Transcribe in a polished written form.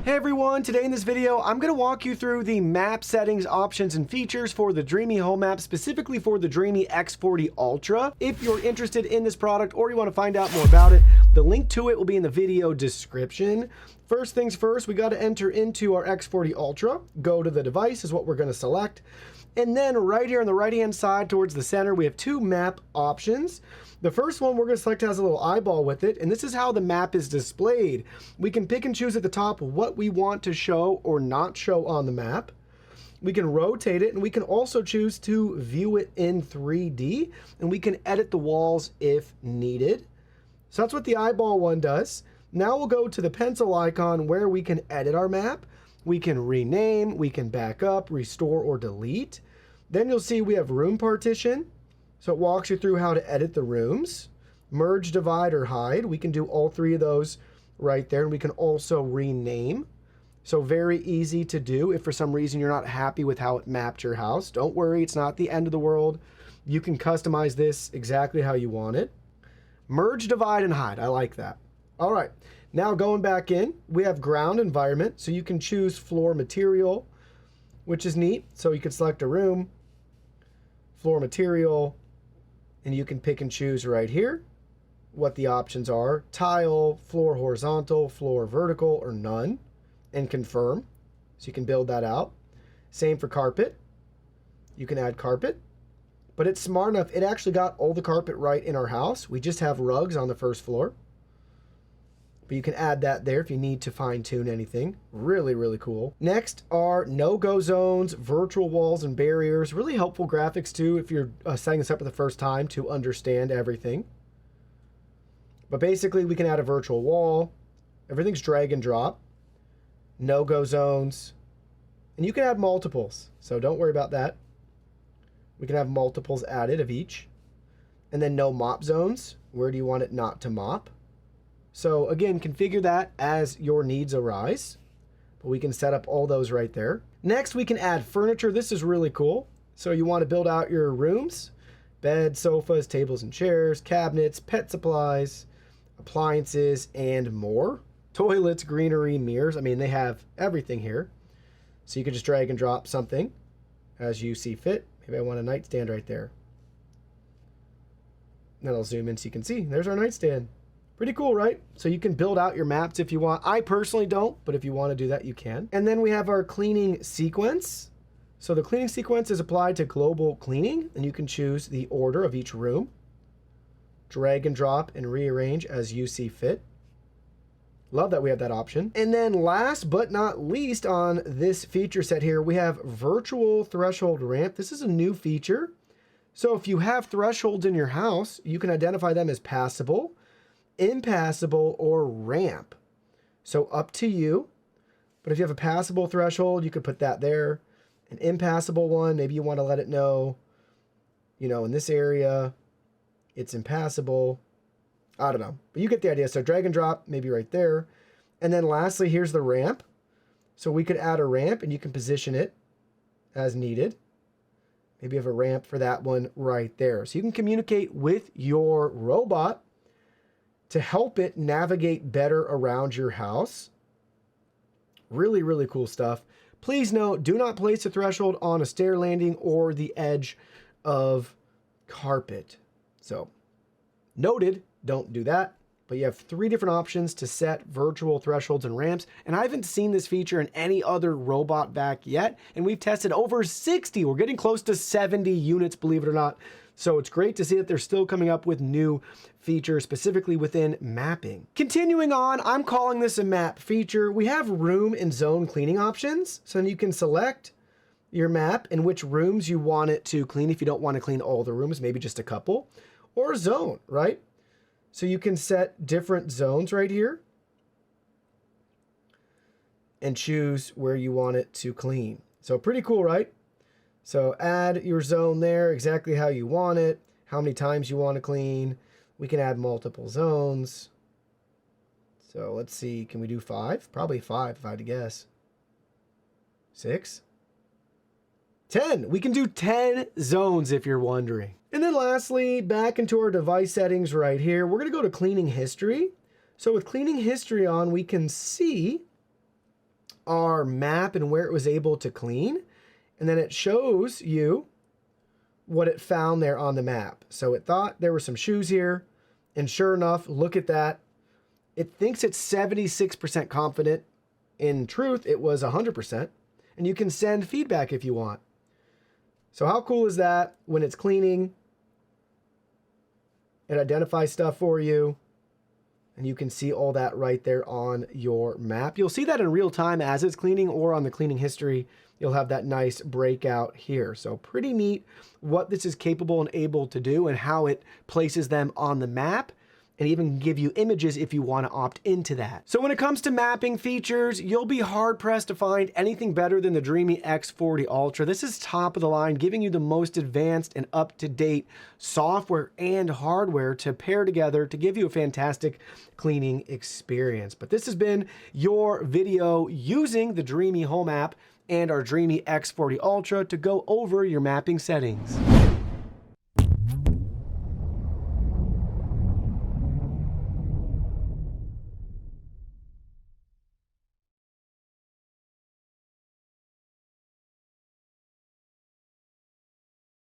Hey everyone, today in this video, I'm going to walk you through the map settings, options, and features for the Dreamehome app, specifically for the Dreame X40 Ultra. If you're interested in this product or you want to find out more about it, the link to it will be in the video description. First things first, we got to enter into our X40 Ultra. Go to the device is what we're going to select. And then right here on the right-hand side towards the center, we have two map options. The first one we're going to select has a little eyeball with it, and this is how the map is displayed. We can pick and choose at the top what we want to show or not show on the map. We can rotate it, and we can also choose to view it in 3D, and we can edit the walls if needed. So that's what the eyeball one does. Now we'll go to the pencil icon where we can edit our map. We can rename, we can back up, restore, or delete. Then you'll see we have room partition. So it walks you through how to edit the rooms. Merge, divide, or hide. We can do all three of those right there. And we can also rename. So very easy to do if for some reason you're not happy with how it mapped your house. Don't worry, it's not the end of the world. You can customize this exactly how you want it. Merge, divide, and hide. I like that. All right. Now going back in, we have ground environment. So you can choose floor material, which is neat. So you can select a room, floor material, and you can pick and choose right here what the options are. Tile, floor horizontal, floor vertical, or none, and confirm. So you can build that out. Same for carpet. You can add carpet, but it's smart enough. It actually got all the carpet right in our house. We just have rugs on the first floor. But you can add that there if you need to fine tune anything. Really, really cool. Next are no-go zones, virtual walls, and barriers. Really helpful graphics too if you're setting this up for the first time to understand everything. But basically we can add a virtual wall. Everything's drag and drop. No-go zones. And you can add multiples, so don't worry about that. We can have multiples added of each. And then no mop zones. Where do you want it not to mop? So again, configure that as your needs arise, but we can set up all those right there. Next, we can add furniture. This is really cool. So you want to build out your rooms, beds, sofas, tables and chairs, cabinets, pet supplies, appliances, and more. Toilets, greenery, mirrors. I mean, they have everything here. So you can just drag and drop something as you see fit. Maybe I want a nightstand right there. Then I'll zoom in so you can see. There's our nightstand. Pretty cool, right? So you can build out your maps if you want. I personally don't, but if you want to do that, you can. And then we have our cleaning sequence. So the cleaning sequence is applied to global cleaning, and you can choose the order of each room. Drag and drop and rearrange as you see fit. Love that we have that option. And then last but not least on this feature set here, we have virtual threshold ramp. This is a new feature. So if you have thresholds in your house, you can identify them as passable, impassable, or ramp. So up to you. But if you have a passable threshold, you could put that there. An impassable one, maybe you want to let it know, you know, in this area, it's impassable. I don't know, but you get the idea. So drag and drop, maybe right there. And then lastly, here's the ramp. So we could add a ramp and you can position it as needed. Maybe you have a ramp for that one right there. So you can communicate with your robot to help it navigate better around your house. Really, really cool stuff. Please note, do not place a threshold on a stair landing or the edge of carpet. So, noted, don't do that. But you have three different options to set virtual thresholds and ramps. And I haven't seen this feature in any other robot vac yet. And we've tested over 60. We're getting close to 70 units, believe it or not. So it's great to see that they're still coming up with new features, specifically within mapping. Continuing on, I'm calling this a map feature. We have room and zone cleaning options. So then you can select your map and which rooms you want it to clean if you don't want to clean all the rooms, maybe just a couple, or zone, right? So you can set different zones right here and choose where you want it to clean. So pretty cool, right? So add your zone there exactly how you want it, how many times you want to clean. We can add multiple zones. So let's see, can we do 5? Probably 5 if I had to guess. 6? 10. We can do 10 zones if you're wondering. And then lastly, back into our device settings right here, we're going to go to cleaning history. So with cleaning history on, we can see our map and where it was able to clean. And then it shows you what it found there on the map. So it thought there were some shoes here. And sure enough, look at that. It thinks it's 76% confident. In truth, it was 100%. And you can send feedback if you want. So how cool is that? When it's cleaning, it identifies stuff for you. And you can see all that right there on your map. You'll see that in real time as it's cleaning, or on the cleaning history, you'll have that nice breakout here. So pretty neat what this is capable and able to do, and how it places them on the map, and even give you images if you want to opt into that. So when it comes to mapping features, you'll be hard pressed to find anything better than the Dreame X40 Ultra. This is top of the line, giving you the most advanced and up-to-date software and hardware to pair together to give you a fantastic cleaning experience. But this has been your video using the Dreamehome app and our Dreame X40 Ultra to go over your mapping settings.